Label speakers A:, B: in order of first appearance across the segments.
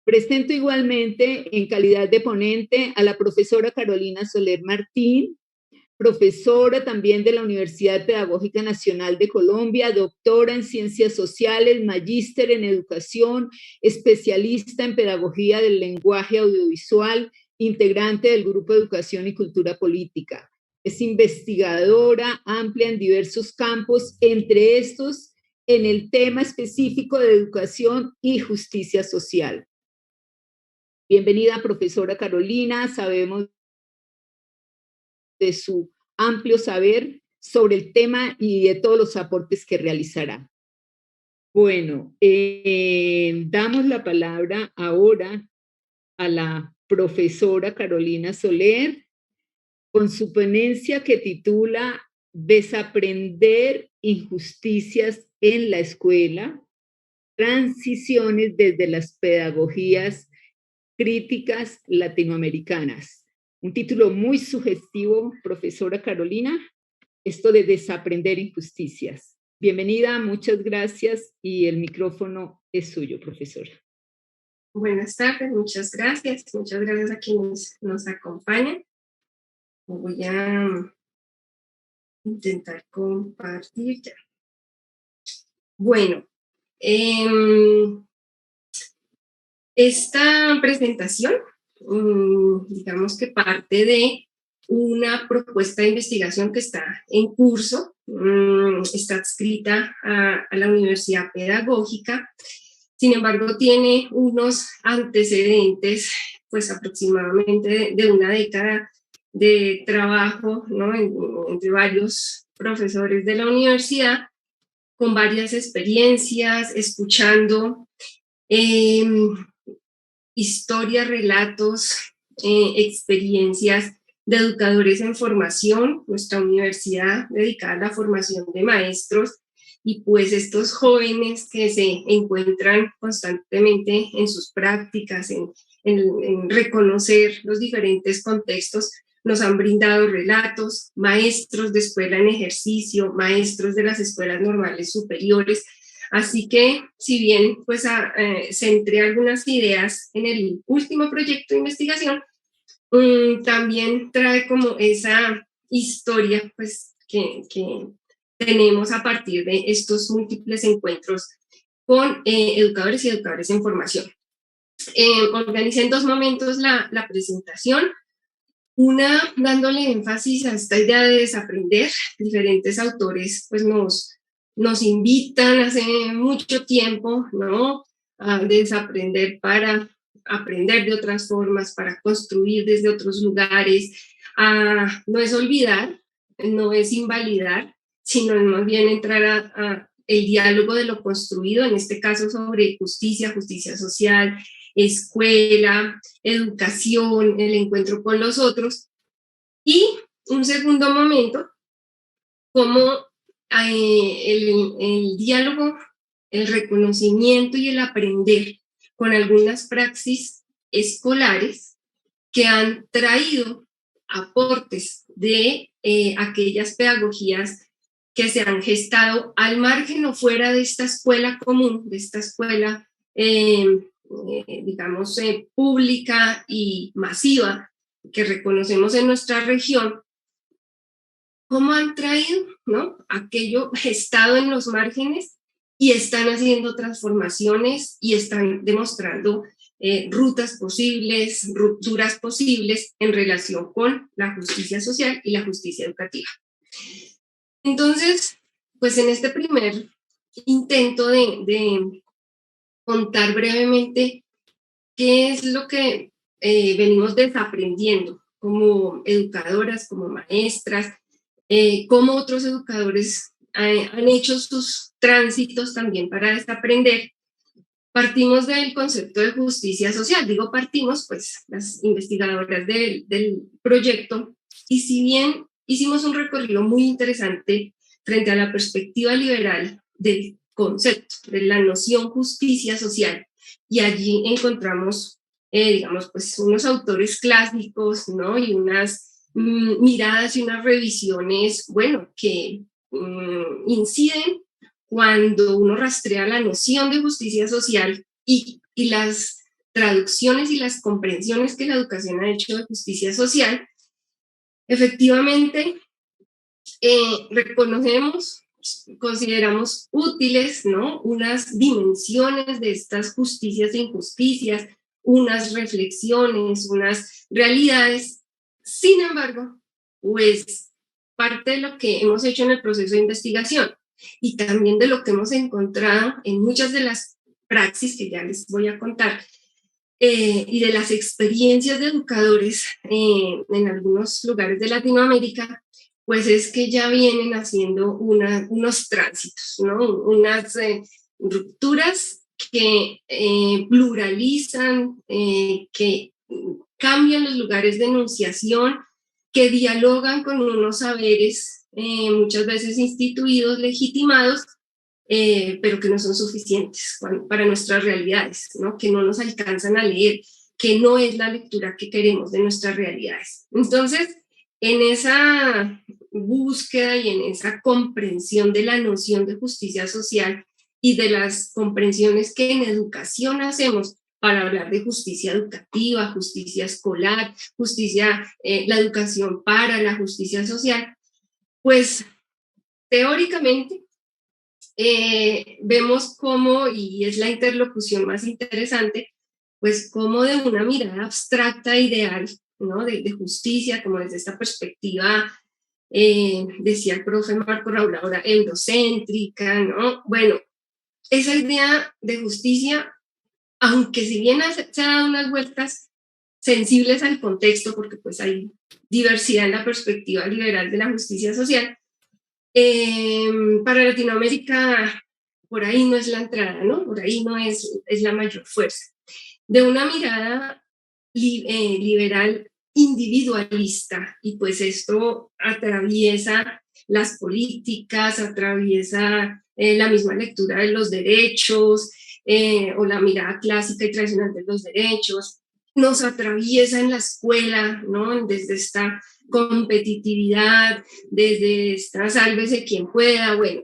A: Presento igualmente en calidad de ponente a la profesora Carolina Soler Martín, profesora también de la Universidad Pedagógica Nacional de Colombia, doctora en Ciencias Sociales, magíster en Educación, especialista en Pedagogía del Lenguaje Audiovisual, integrante del Grupo de Educación y Cultura Política. Es investigadora amplia en diversos campos, entre estos en el tema específico de educación y justicia social. Bienvenida, profesora Carolina. Sabemos de su amplio saber sobre el tema y de todos los aportes que realizará. Bueno, damos la palabra ahora a la profesora Carolina Soler con su ponencia que titula Desaprender injusticias en la escuela, transiciones desde las pedagogías críticas latinoamericanas. Un título muy sugestivo, profesora Carolina, esto de desaprender injusticias. Bienvenida, muchas gracias y el micrófono es suyo, profesora.
B: Buenas tardes, muchas gracias a quienes nos acompañan. Voy a intentar compartir ya. Bueno, esta presentación, digamos que parte de una propuesta de investigación que está en curso, está adscrita a la Universidad Pedagógica. Sin embargo, tiene unos antecedentes, pues aproximadamente de una década de trabajo, ¿no? entre varios profesores de la universidad, con varias experiencias, escuchando historias, relatos, experiencias de educadores en formación, nuestra universidad dedicada a la formación de maestros, y pues estos jóvenes que se encuentran constantemente en sus prácticas, en reconocer los diferentes contextos, nos han brindado relatos, maestros de escuela en ejercicio, maestros de las escuelas normales superiores. Así que, si bien pues centré algunas ideas en el último proyecto de investigación, también trae como esa historia pues que tenemos a partir de estos múltiples encuentros con educadores y educadores en formación. Organicé en dos momentos la presentación. Una, dándole énfasis a esta idea de desaprender. Diferentes autores pues nos invitan hace mucho tiempo, ¿no?, a desaprender para aprender de otras formas, para construir desde otros lugares. No es olvidar, no es invalidar, sino más bien entrar a el diálogo de lo construido, en este caso sobre justicia, justicia social, escuela, educación, el encuentro con los otros. Y un segundo momento, como el diálogo, el reconocimiento y el aprender con algunas praxis escolares que han traído aportes de aquellas pedagogías que se han gestado al margen o fuera de esta escuela común, de esta escuela, digamos, pública y masiva que reconocemos en nuestra región, cómo han traído, ¿no?, aquello gestado en los márgenes y están haciendo transformaciones y están demostrando rutas posibles, rupturas posibles en relación con la justicia social y la justicia educativa. Entonces, pues en este primer intento de contar brevemente qué es lo que venimos desaprendiendo como educadoras, como maestras, cómo otros educadores han hecho sus tránsitos también para desaprender. Partimos del concepto de justicia social. Digo partimos, pues las investigadoras del proyecto, y si bien hicimos un recorrido muy interesante frente a la perspectiva liberal del concepto, de la noción justicia social, y allí encontramos, digamos, pues unos autores clásicos, ¿no?, y unas miradas y unas revisiones, bueno, que inciden cuando uno rastrea la noción de justicia social y las traducciones y las comprensiones que la educación ha hecho de justicia social, efectivamente reconocemos, consideramos útiles, ¿no?, unas dimensiones de estas justicias e injusticias, unas reflexiones, unas realidades. Sin embargo, pues parte de lo que hemos hecho en el proceso de investigación y también de lo que hemos encontrado en muchas de las praxis que ya les voy a contar, y de las experiencias de educadores en algunos lugares de Latinoamérica, pues es que ya vienen haciendo unos tránsitos, ¿no?, unas rupturas que pluralizan, que cambian los lugares de enunciación, que dialogan con unos saberes muchas veces instituidos, legitimados, pero que no son suficientes para nuestras realidades, ¿no?, que no nos alcanzan a leer, que no es la lectura que queremos de nuestras realidades. Entonces, en esa búsqueda y en esa comprensión de la noción de justicia social y de las comprensiones que en educación hacemos para hablar de justicia educativa, justicia escolar, justicia, la educación para la justicia social, pues teóricamente vemos cómo, y es la interlocución más interesante, pues cómo de una mirada abstracta, ideal, ¿no?, de justicia, como desde esta perspectiva, decía el profe Marco Raúl ahora, eurocéntrica, ¿no? Bueno, esa idea de justicia, aunque si bien se ha dado unas vueltas sensibles al contexto, porque pues hay diversidad en la perspectiva liberal de la justicia social, para Latinoamérica por ahí no es la entrada, ¿no? Por ahí no es la mayor fuerza. De una mirada liberal individualista, y pues esto atraviesa las políticas, atraviesa la misma lectura de los derechos, o la mirada clásica y tradicional de los derechos, nos atraviesa en la escuela, ¿no?, desde esta competitividad, desde esta sálvese quien pueda. Bueno,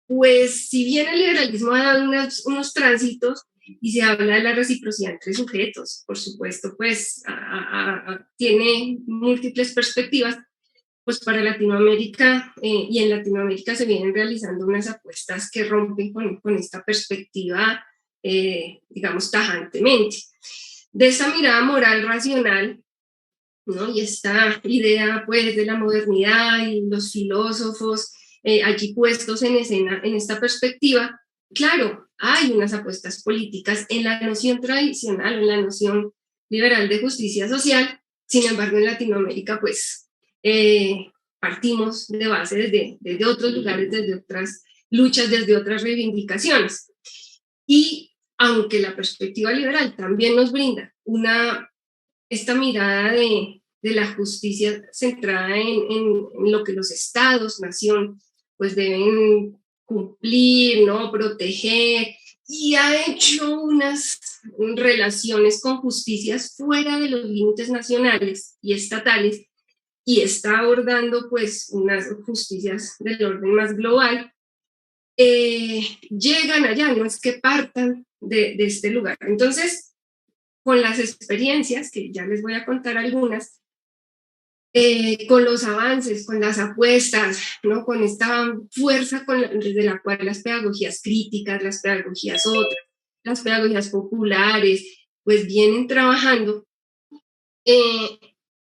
B: pues si bien el liberalismo ha dado unos tránsitos y se habla de la reciprocidad entre sujetos, por supuesto, pues tiene múltiples perspectivas, pues para Latinoamérica, y en Latinoamérica se vienen realizando unas apuestas que rompen con esta perspectiva, digamos, tajantemente. De esa mirada moral racional, ¿no?, y esta idea pues de la modernidad y los filósofos allí puestos en escena en esta perspectiva, claro, hay unas apuestas políticas en la noción tradicional, en la noción liberal de justicia social. Sin embargo, en Latinoamérica pues partimos de base desde otros lugares, desde otras luchas, desde otras reivindicaciones. Y aunque la perspectiva liberal también nos brinda esta mirada de la justicia centrada en lo que los estados, nación, pues deben cumplir, ¿no?, proteger, y ha hecho unas relaciones con justicias fuera de los límites nacionales y estatales, y está abordando pues unas justicias del orden más global, llegan allá, no es que partan de este lugar. Entonces, con las experiencias, que ya les voy a contar algunas, con los avances, con las apuestas, ¿no?, con esta fuerza desde la cual las pedagogías críticas, las pedagogías otras, las pedagogías populares, pues vienen trabajando,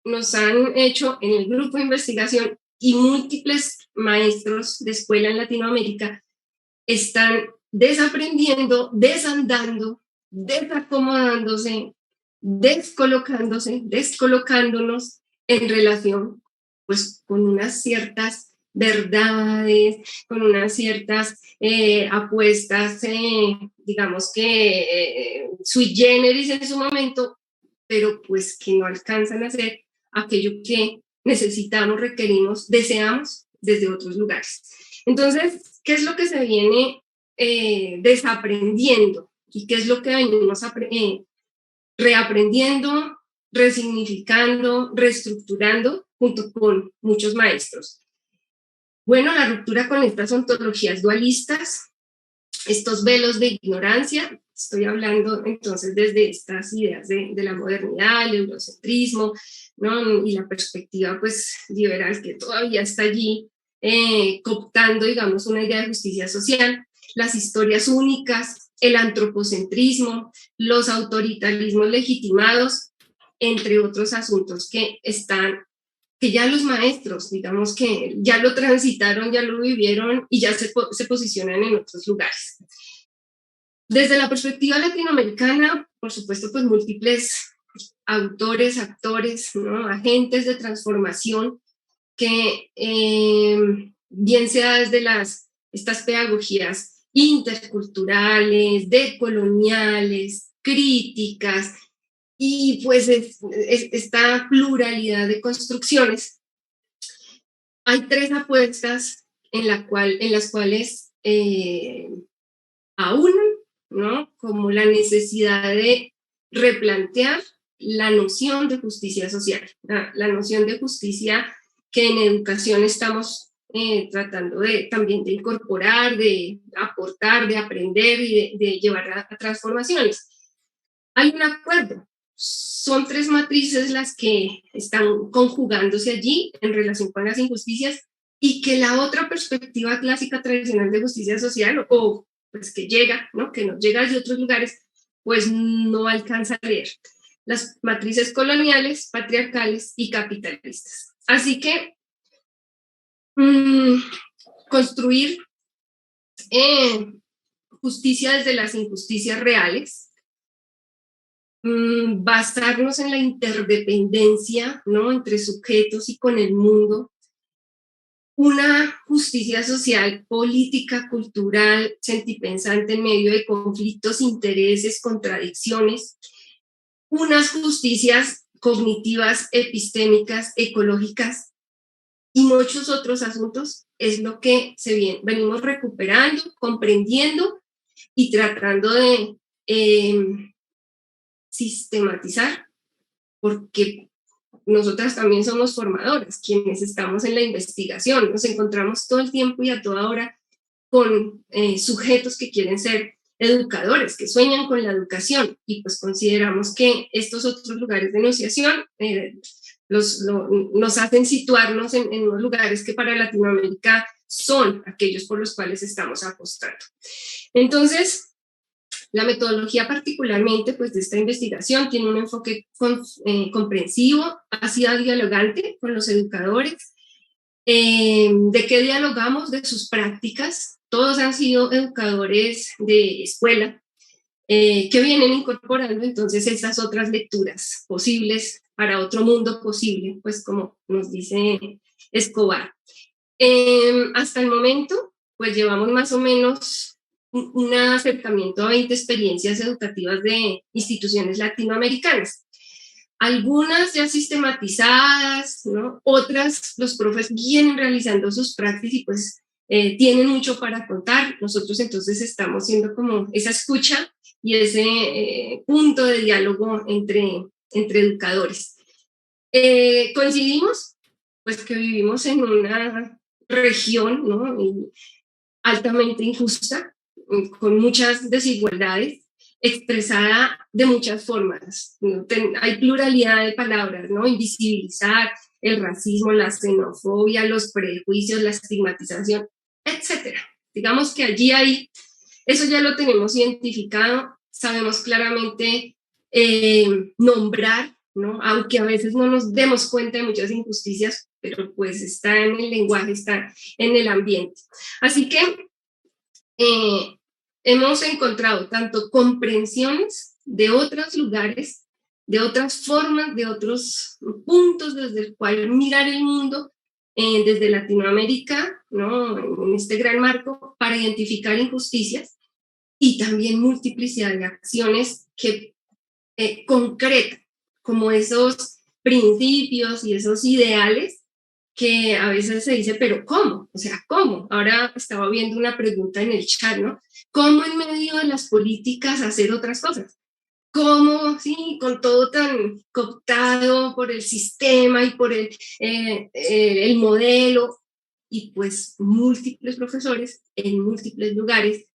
B: nos han hecho en el grupo de investigación, y múltiples maestros de escuela en Latinoamérica están desaprendiendo, desandando, desacomodándose, descolocándose, descolocándonos en relación pues con unas ciertas verdades, con unas ciertas apuestas, digamos que sui generis en su momento, pero pues que no alcanzan a hacer aquello que necesitamos, requerimos, deseamos desde otros lugares. Entonces, ¿qué es lo que se viene desaprendiendo? ¿Y qué es lo que venimos reaprendiendo, resignificando, reestructurando junto con muchos maestros? Bueno, la ruptura con estas ontologías dualistas, estos velos de ignorancia, Estoy hablando entonces desde estas ideas de la modernidad, el eurocentrismo, ¿no? Y la perspectiva pues liberal que todavía está allí, cooptando, digamos, una idea de justicia social, las historias únicas, el antropocentrismo, los autoritarismos legitimados, entre otros asuntos que ya los maestros, digamos que ya lo transitaron, ya lo vivieron y ya se posicionan en otros lugares. Desde la perspectiva latinoamericana, por supuesto, pues múltiples autores, actores, ¿no? Agentes de transformación que bien sea desde estas pedagogías interculturales, decoloniales, críticas, y pues esta pluralidad de construcciones. Hay tres apuestas en las cuales aunan, ¿no? Como la necesidad de replantear la noción de justicia social, la noción de justicia que en educación estamos tratando también de incorporar, de aportar, de aprender y de llevar a transformaciones. Hay un acuerdo. Son tres matrices las que están conjugándose allí en relación con las injusticias y que la otra perspectiva clásica tradicional de justicia social o pues que llega, ¿no? Que nos llega de otros lugares, pues no alcanza a leer. Las matrices coloniales, patriarcales y capitalistas. Así que construir justicia desde las injusticias reales, basarnos en la interdependencia, ¿no? Entre sujetos y con el mundo, una justicia social, política, cultural, sentipensante en medio de conflictos, intereses, contradicciones, unas justicias cognitivas, epistémicas, ecológicas y muchos otros asuntos es lo que venimos recuperando, comprendiendo y tratando de sistematizar, porque nosotras también somos formadoras, quienes estamos en la investigación, nos encontramos todo el tiempo y a toda hora con sujetos que quieren ser educadores, que sueñan con la educación, y pues consideramos que estos otros lugares de enunciación nos hacen situarnos en unos lugares que para Latinoamérica son aquellos por los cuales estamos apostando. Entonces, la metodología particularmente pues, de esta investigación tiene un enfoque comprensivo, ha sido dialogante con los educadores. ¿De qué dialogamos? De sus prácticas. Todos han sido educadores de escuela que vienen incorporando entonces esas otras lecturas posibles para otro mundo posible, pues como nos dice Escobar. Hasta el momento, pues llevamos más o menos un acercamiento a 20 experiencias educativas de instituciones latinoamericanas. Algunas ya sistematizadas, ¿no? Otras los profes vienen realizando sus prácticas y pues tienen mucho para contar. Nosotros entonces estamos siendo como esa escucha y ese punto de diálogo entre educadores. Coincidimos pues que vivimos en una región, ¿no? altamente injusta, con muchas desigualdades, expresada de muchas formas. Hay pluralidad de palabras, ¿no? Invisibilizar el racismo, la xenofobia, los prejuicios, la estigmatización, etc. Digamos que allí eso ya lo tenemos identificado, sabemos claramente nombrar, ¿no? Aunque a veces no nos demos cuenta de muchas injusticias, pero pues está en el lenguaje, está en el ambiente. Así que hemos encontrado tanto comprensiones de otros lugares, de otras formas, de otros puntos desde el cual mirar el mundo desde Latinoamérica, ¿no? En este gran marco para identificar injusticias y también multiplicidad de acciones que concretan como esos principios y esos ideales que a veces se dice, pero ¿cómo? O sea, ¿cómo? Ahora estaba viendo una pregunta en el chat, ¿no? ¿Cómo en medio de las políticas hacer otras cosas? ¿Cómo, sí, con todo tan cooptado por el sistema y por el modelo? Y pues múltiples profesores en múltiples lugares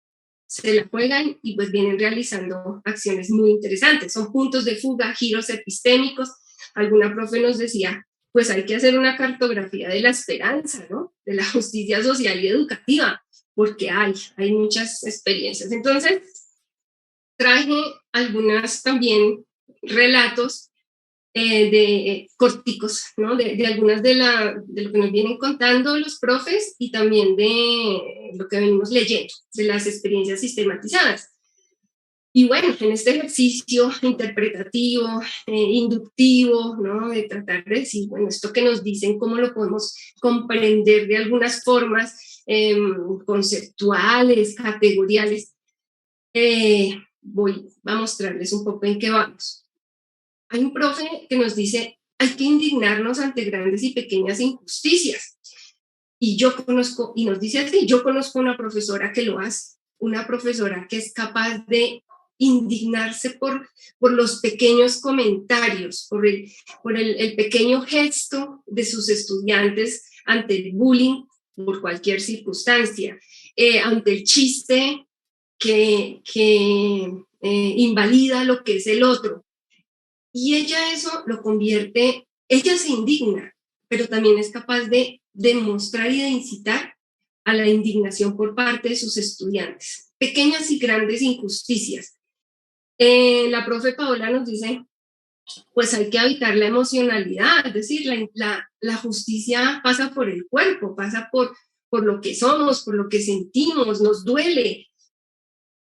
B: se la juegan y pues vienen realizando acciones muy interesantes. Son puntos de fuga, giros epistémicos. Alguna profe nos decía, pues hay que hacer una cartografía de la esperanza, ¿no? De la justicia social y educativa, porque hay muchas experiencias. Entonces, traje algunas también relatos de corticos, ¿no? De algunas de lo que nos vienen contando los profes y también de lo que venimos leyendo, de las experiencias sistematizadas. Y bueno, en este ejercicio interpretativo, inductivo, ¿no? De tratar de decir, bueno, esto que nos dicen, cómo lo podemos comprender de algunas formas conceptuales, categoriales, voy a mostrarles un poco en qué vamos. Hay un profe que nos dice, hay que indignarnos ante grandes y pequeñas injusticias. Y yo conozco, y nos dice así, yo conozco una profesora que lo hace, una profesora que es capaz de indignarse por los pequeños comentarios, por el pequeño gesto de sus estudiantes ante el bullying por cualquier circunstancia, ante el chiste que invalida lo que es el otro. Y ella eso lo convierte, ella se indigna, pero también es capaz de demostrar y de incitar a la indignación por parte de sus estudiantes. Pequeñas y grandes injusticias. La profe Paola nos dice, pues hay que evitar la emocionalidad, es decir, la justicia pasa por el cuerpo, pasa por lo que somos, por lo que sentimos, nos duele.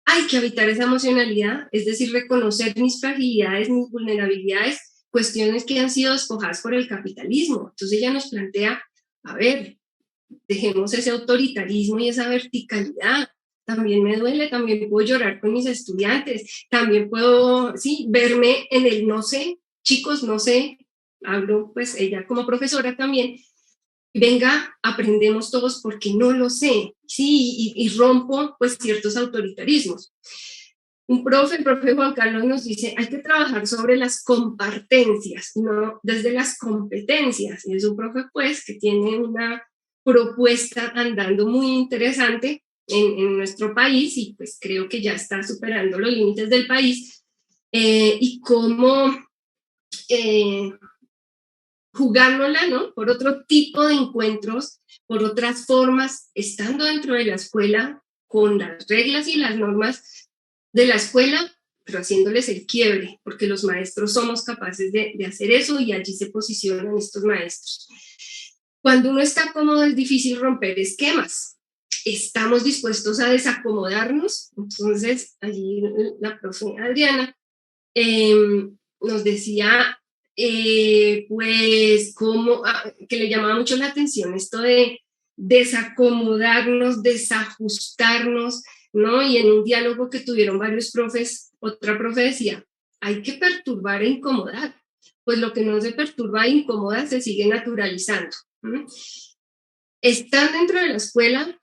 B: Hay que evitar esa emocionalidad, es decir, reconocer mis fragilidades, mis vulnerabilidades, cuestiones que han sido despojadas por el capitalismo. Entonces ella nos plantea, a ver, dejemos ese autoritarismo y esa verticalidad. También me duele, también puedo llorar con mis estudiantes, también puedo, sí, verme en el no sé, chicos, no sé, hablo pues ella como profesora también, venga, aprendemos todos porque no lo sé, sí, y rompo pues ciertos autoritarismos. El profe Juan Carlos nos dice, hay que trabajar sobre las compartencias, no desde las competencias, y es un profe pues que tiene una propuesta andando muy interesante en nuestro país y pues creo que ya está superando los límites del país y cómo jugándola, ¿no? Por otro tipo de encuentros, por otras formas, estando dentro de la escuela, con las reglas y las normas de la escuela, pero haciéndoles el quiebre, porque los maestros somos capaces de hacer eso y allí se posicionan estos maestros. Cuando uno está cómodo es difícil romper esquemas. Estamos dispuestos a desacomodarnos. Entonces, allí la profe Adriana nos decía pues como que le llamaba mucho la atención esto de desacomodarnos, desajustarnos, ¿no? Y en un diálogo que tuvieron varios profes, otra profe decía, hay que perturbar e incomodar, pues lo que no se perturba e incomoda se sigue naturalizando. Están dentro de la escuela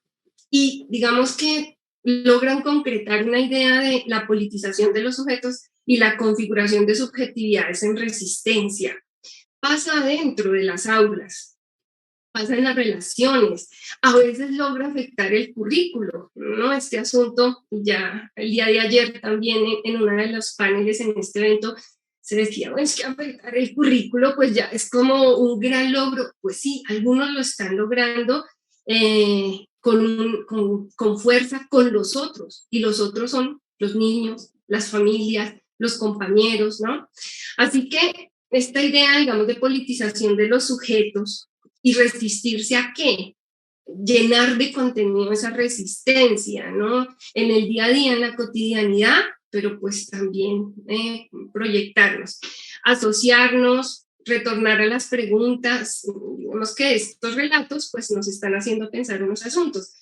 B: y digamos que logran concretar una idea de la politización de los sujetos y la configuración de subjetividades en resistencia. Pasa dentro de las aulas, pasa en las relaciones, a veces logra afectar el currículo, ¿no? Este asunto, ya el día de ayer también en una de los paneles en este evento, se decía, bueno, es que afectar el currículo pues ya es como un gran logro. Pues sí, algunos lo están logrando con fuerza con los otros, y los otros son los niños, las familias, los compañeros, ¿no? Así que esta idea, digamos, de politización de los sujetos y resistirse a qué? Llenar de contenido esa resistencia, ¿no? En el día a día, en la cotidianidad, pero pues también proyectarnos, asociarnos, retornar a las preguntas. Digamos que estos relatos pues nos están haciendo pensar unos asuntos.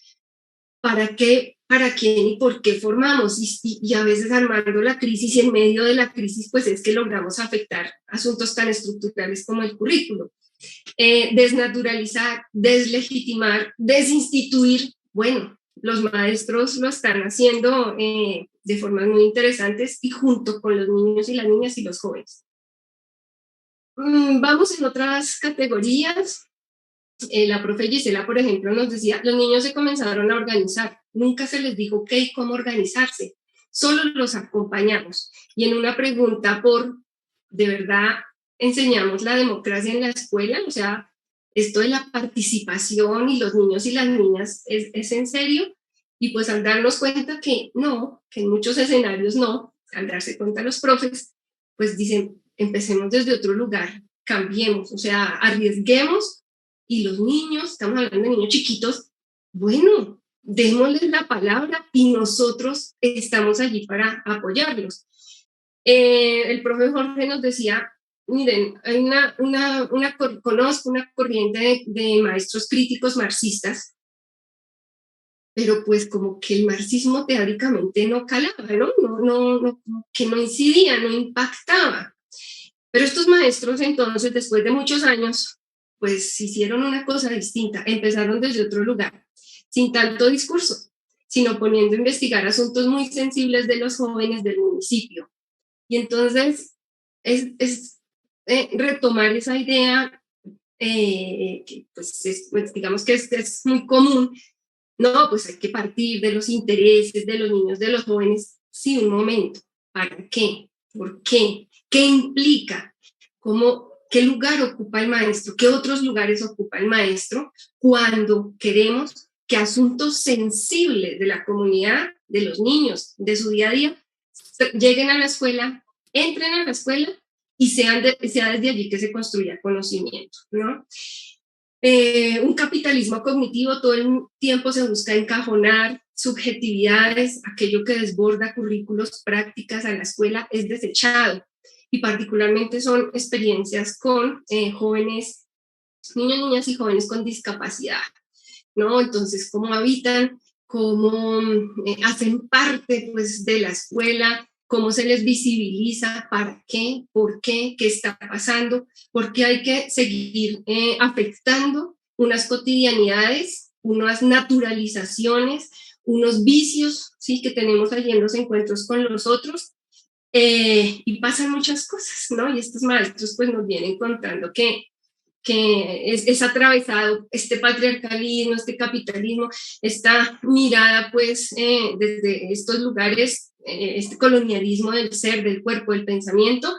B: ¿Para qué, para quién y por qué formamos? Y a veces armando la crisis, y en medio de la crisis pues es que logramos afectar asuntos tan estructurales como el currículo. Desnaturalizar, deslegitimar, desinstituir. Bueno, los maestros lo están haciendo de formas muy interesantes y junto con los niños y las niñas y los jóvenes. Vamos en otras categorías. la profe Gisela, por ejemplo, nos decía, los niños se comenzaron a organizar, nunca se les dijo qué y cómo organizarse, solo los acompañamos. Y en una pregunta ¿de verdad enseñamos la democracia en la escuela? O sea, esto de la participación y los niños y las niñas, ¿es en serio? Y pues al darnos cuenta que no, que en muchos escenarios no, al darse cuenta los profes, pues dicen, empecemos desde otro lugar, cambiemos, o sea, arriesguemos, y los niños, estamos hablando de niños chiquitos, bueno, démosles la palabra y nosotros estamos allí para apoyarlos. El profe Jorge nos decía, miren, hay conozco una corriente de maestros críticos marxistas, pero pues como que el marxismo teóricamente no calaba, ¿no? Que no incidía, no impactaba. Pero estos maestros entonces, después de muchos años, pues hicieron una cosa distinta, empezaron desde otro lugar, sin tanto discurso, sino poniendo a investigar asuntos muy sensibles de los jóvenes del municipio. Y entonces es retomar esa idea, que pues digamos que es muy común. No, pues hay que partir de los intereses de los niños, de los jóvenes. Sí, un momento. ¿Para qué? ¿Por qué? ¿Qué implica? ¿Qué lugar ocupa el maestro? ¿Qué otros lugares ocupa el maestro cuando queremos que asuntos sensibles de la comunidad, de los niños, de su día a día, lleguen a la escuela, entren a la escuela y sea desde allí que se construya conocimiento, ¿no? Un capitalismo cognitivo, todo el tiempo se busca encajonar subjetividades, aquello que desborda currículos, prácticas a la escuela es desechado, y particularmente son experiencias con jóvenes, niños, niñas y jóvenes con discapacidad, ¿no? Entonces, cómo habitan, cómo hacen parte pues de la escuela, cómo se les visibiliza, para qué, por qué está pasando, por qué hay que seguir afectando unas cotidianidades, unas naturalizaciones, unos vicios, ¿sí?, que tenemos allí en los encuentros con los otros, y pasan muchas cosas, ¿no? Y estos maestros pues nos vienen contando que es atravesado este patriarcalismo, este capitalismo, esta mirada pues desde estos lugares, este colonialismo del ser, del cuerpo, del pensamiento,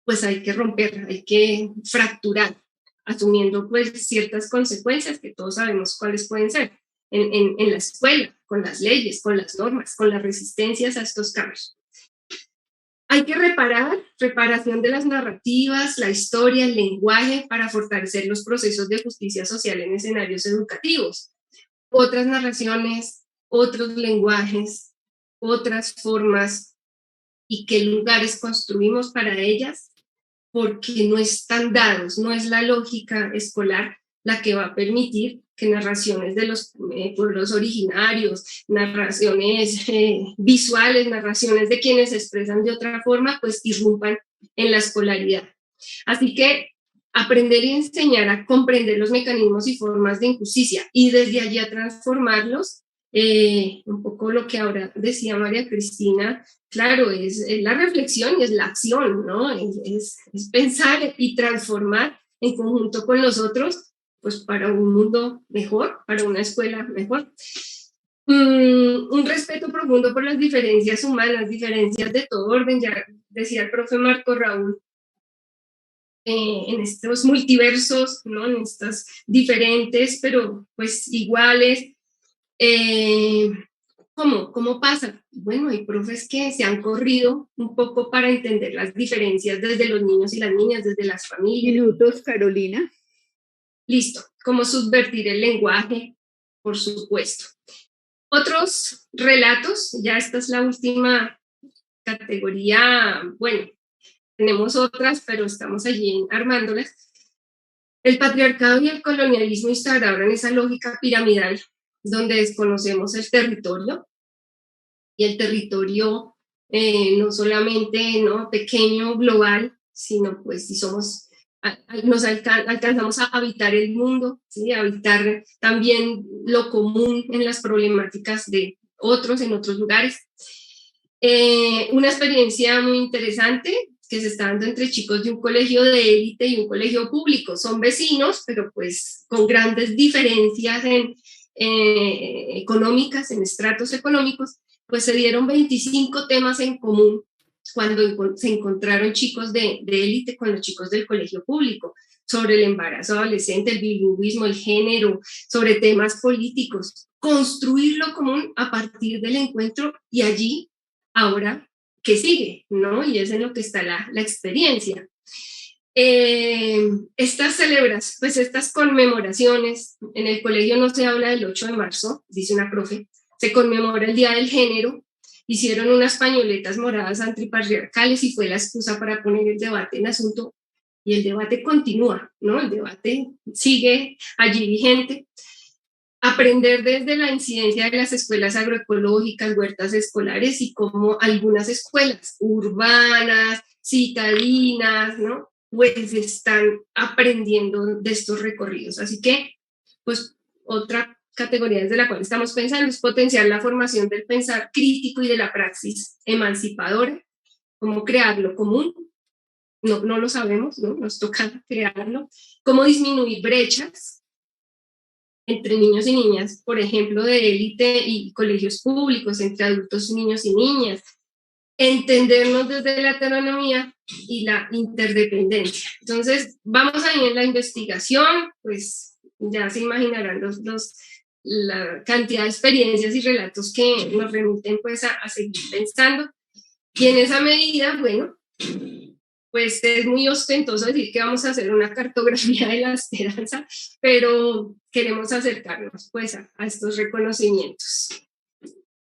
B: pues hay que romper, hay que fracturar, asumiendo pues ciertas consecuencias que todos sabemos cuáles pueden ser en la escuela, con las leyes, con las normas, con las resistencias a estos cambios. Hay que reparación de las narrativas, la historia, el lenguaje para fortalecer los procesos de justicia social en escenarios educativos. Otras narraciones, otros lenguajes, otras formas, y qué lugares construimos para ellas, porque no están dados, no es la lógica escolar la que va a permitir que narraciones de los pueblos originarios, narraciones visuales, narraciones de quienes se expresan de otra forma, pues irrumpan en la escolaridad. Así que aprender y enseñar a comprender los mecanismos y formas de injusticia y desde allí a transformarlos, un poco lo que ahora decía María Cristina, claro, es la reflexión y es la acción, ¿no? Es pensar y transformar en conjunto con los otros, pues para un mundo mejor, para una escuela mejor. Un respeto profundo por las diferencias humanas, diferencias de todo orden, ya decía el profe Marco Raúl, en estos multiversos, ¿no? En estas diferentes, pero pues iguales. ¿Cómo pasa? Bueno, hay profes que se han corrido un poco para entender las diferencias desde los niños y las niñas, desde las familias.
A: Minutos, Carolina.
B: Listo. ¿Cómo subvertir el lenguaje? Por supuesto. Otros relatos, ya esta es la última categoría, bueno, tenemos otras, pero estamos allí armándolas. El patriarcado y el colonialismo instauraron esa lógica piramidal donde desconocemos el territorio, y el territorio no solamente, ¿no?, pequeño, global, sino pues si somos, alcanzamos a habitar el mundo, ¿sí?, a habitar también lo común en las problemáticas de otros en otros lugares. Una experiencia muy interesante que se está dando entre chicos de un colegio de élite y un colegio público. Son vecinos, pero pues con grandes diferencias económicas, en estratos económicos, pues se dieron 25 temas en común cuando se encontraron chicos de élite con los chicos del colegio público, sobre el embarazo adolescente, el bilingüismo, el género, sobre temas políticos, construir lo común a partir del encuentro y allí, ahora, ¿qué sigue? ¿No? Y es en lo que está la experiencia. Estas conmemoraciones, en el colegio no se habla del 8 de marzo, dice una profe, se conmemora el Día del Género, hicieron unas pañoletas moradas antipatriarcales y fue la excusa para poner el debate en asunto, y el debate continúa, ¿no? El debate sigue allí vigente. Aprender desde la incidencia de las escuelas agroecológicas, huertas escolares y cómo algunas escuelas urbanas, citadinas, ¿no? Pues están aprendiendo de estos recorridos. Así que, pues, otra categoría desde la cual estamos pensando es potenciar la formación del pensar crítico y de la praxis emancipadora, cómo crear lo común, no lo sabemos, ¿no? Nos toca crearlo, cómo disminuir brechas entre niños y niñas, por ejemplo, de élite y colegios públicos, entre adultos, niños y niñas, entendernos desde la heteronomía y la interdependencia. Entonces, vamos ahí en la investigación, pues ya se imaginarán la cantidad de experiencias y relatos que nos remiten pues a seguir pensando. Y en esa medida, bueno, pues es muy ostentoso decir que vamos a hacer una cartografía de la esperanza, pero queremos acercarnos pues a estos reconocimientos.